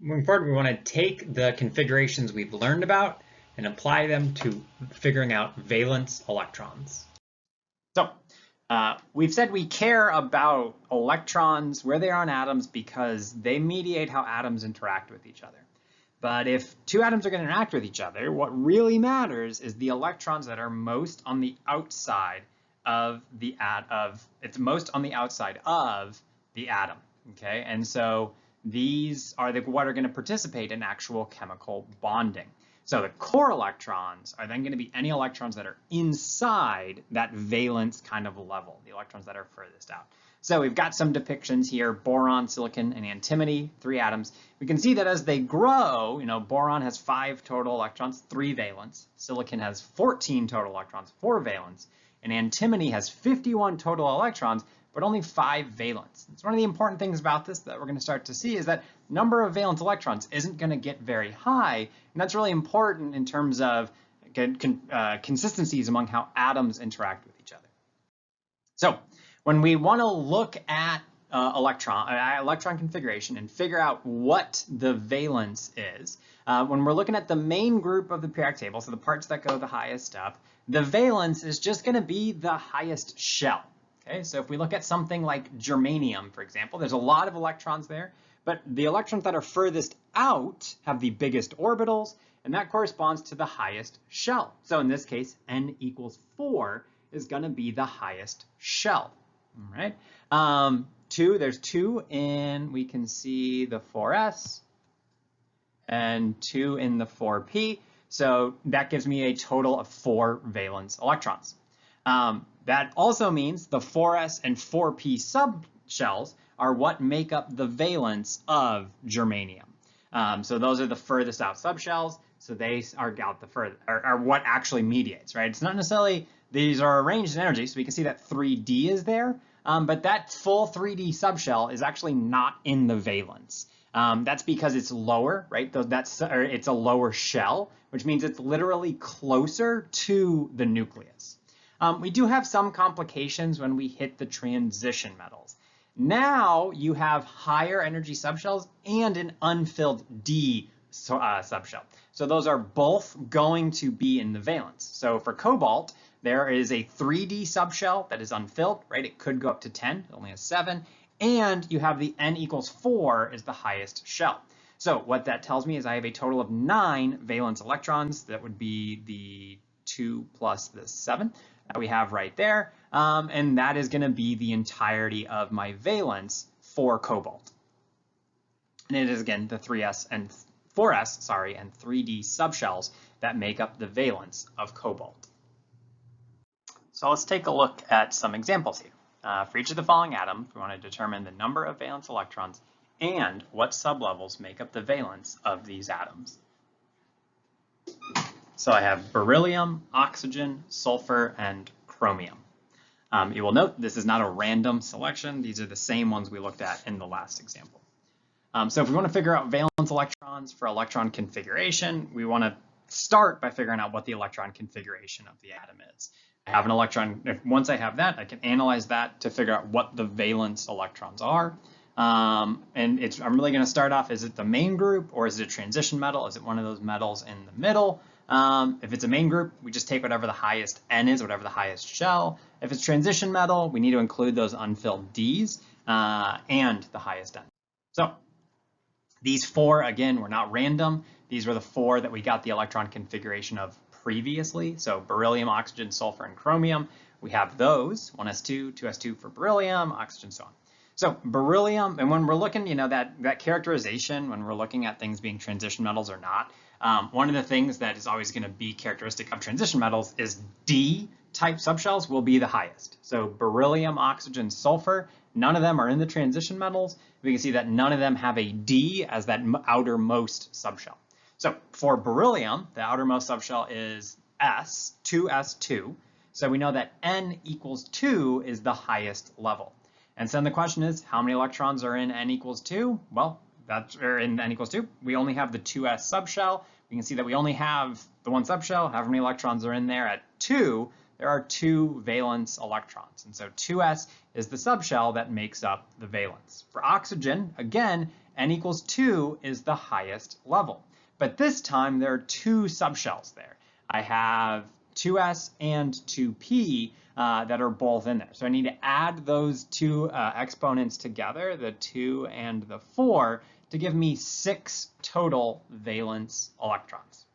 moving forward, we want to take the configurations we've learned about and apply them to figuring out valence electrons. So we've said we care about electrons, where they are in atoms, because they mediate how atoms interact with each other. But if two atoms are going to interact with each other, what really matters is the electrons that are most on the outside of the it's most on the outside of the atom. Okay, and so these are what are going to participate in actual chemical bonding. So the core electrons are then going to be any electrons that are inside that valence kind of level, the electrons that are furthest out. So we've got some depictions here: boron, silicon, and antimony, 3 atoms. We can see that as they grow, boron has 5 total electrons, 3 valence. Silicon has 14 total electrons, 4 valence. And antimony has 51 total electrons, but only 5 valence. It's one of the important things about this that we're going to start to see is that number of valence electrons isn't going to get very high, and that's really important in terms of consistencies among how atoms interact with each other. So when we want to look at electron configuration and figure out what the valence is, when we're looking at the main group of the periodic table, so the parts that go the highest up, the valence is just going to be the highest shell. Okay, so if we look at something like germanium, for example, there's a lot of electrons there, but the electrons that are furthest out have the biggest orbitals, and that corresponds to the highest shell. So in this case, n equals 4 is going to be the highest shell. All right. There's 2 in, we can see the 4s, and 2 in the 4p. So that gives me a total of 4 valence electrons. That also means the 4s and 4p subshells are what make up the valence of germanium. So those are the furthest out subshells. So they are out the further, are what actually mediates, right? It's not necessarily, these are arranged in energy. So we can see that 3D is there, but that full 3D subshell is actually not in the valence. That's because it's lower, right? It's a lower shell, which means it's literally closer to the nucleus. We do have some complications when we hit the transition metals. Now you have higher energy subshells and an unfilled D subshell. So those are both going to be in the valence. So for cobalt, there is a 3D subshell that is unfilled, right? It could go up to 10, it only has 7. And you have the n equals 4 is the highest shell. So what that tells me is I have a total of 9 valence electrons. That would be the 2 plus the 7 that we have right there. And that is going to be the entirety of my valence for cobalt. And it is, again, the 4s, and 3D subshells that make up the valence of cobalt. So let's take a look at some examples here. For each of the following atoms, we want to determine the number of valence electrons and what sublevels make up the valence of these atoms. So I have beryllium, oxygen, sulfur, and chromium. You will note this is not a random selection. These are the same ones we looked at in the last example. So if we want to figure out valence electrons for electron configuration, we want to start by figuring out what the electron configuration of the atom is. I have an electron. Once I have that, I can analyze that to figure out what the valence electrons are. I'm really going to start off, is it the main group or is it a transition metal? Is it one of those metals in the middle? If it's a main group, we just take whatever the highest N is, whatever the highest shell. If it's transition metal, we need to include those unfilled Ds and the highest N. So these 4, again, were not random. These were the 4 that we got the electron configuration of previously. So beryllium, oxygen, sulfur, and chromium, we have those, 1s2, 2s2 for beryllium, oxygen, so on. So beryllium, and when we're looking, that characterization, when we're looking at things being transition metals or not, one of the things that is always going to be characteristic of transition metals is D-type subshells will be the highest. So beryllium, oxygen, sulfur, none of them are in the transition metals. We can see that none of them have a D as that outermost subshell. So for beryllium, the outermost subshell is S, 2s2. So we know that N equals 2 is the highest level. And so then the question is, how many electrons are in N equals 2? Well, in N equals 2, we only have the 2s subshell. We can see that we only have the 1 subshell. However many electrons are in there at 2, there are 2 valence electrons. And so 2s is the subshell that makes up the valence. For oxygen, again, n equals 2 is the highest level. But this time there are two subshells there. I have 2s and 2p that are both in there. So I need to add those two exponents together, the 2 and the 4, to give me 6 total valence electrons.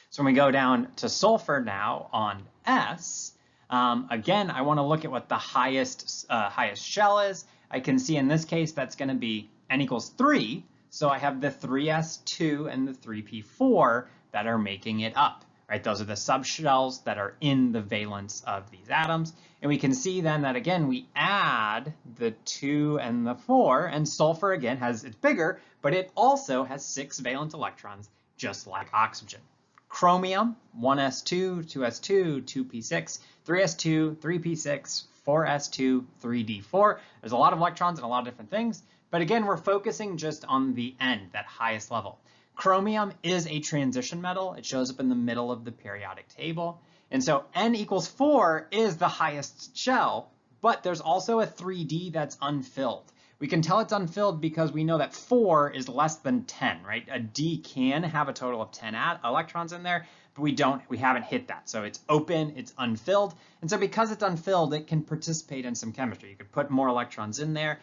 So when we go down to sulfur now on S, again, I want to look at what the highest shell is. I can see in this case that's going to be n equals 3. So I have the 3s2 and the 3p4 that are making it up. Right? Those are the subshells that are in the valence of these atoms. And we can see then that, again, we add the 2 and the 4, and sulfur, again, it's bigger, but it also has 6 valence electrons, just like oxygen. Chromium, 1s2, 2s2, 2p6, 3s2, 3p6, 4s2, 3d4. There's a lot of electrons and a lot of different things. But again, we're focusing just on the end, that highest level. Chromium is a transition metal. It shows up in the middle of the periodic table. And so n equals 4 is the highest shell, but there's also a 3d that's unfilled. We can tell it's unfilled because we know that 4 is less than 10, right? A d can have a total of 10 electrons in there, but we haven't hit that. So it's open, it's unfilled. And so because it's unfilled, it can participate in some chemistry. You could put more electrons in there,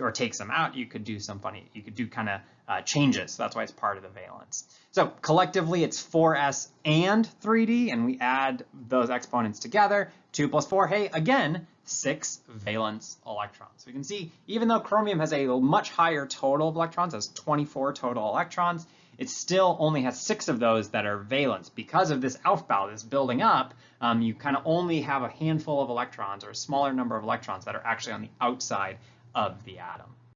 or take some out. You could do kind of changes. That's why it's part of the valence. So collectively, it's 4s and 3d, and we add those exponents together. 2 plus 4, hey, again, 6 valence electrons. We can see, even though chromium has a much higher total of electrons, has 24 total electrons, it still only has 6 of those that are valence. Because of this Aufbau, this building up, you kind of only have a handful of electrons, or a smaller number of electrons that are actually on the outside of the atom.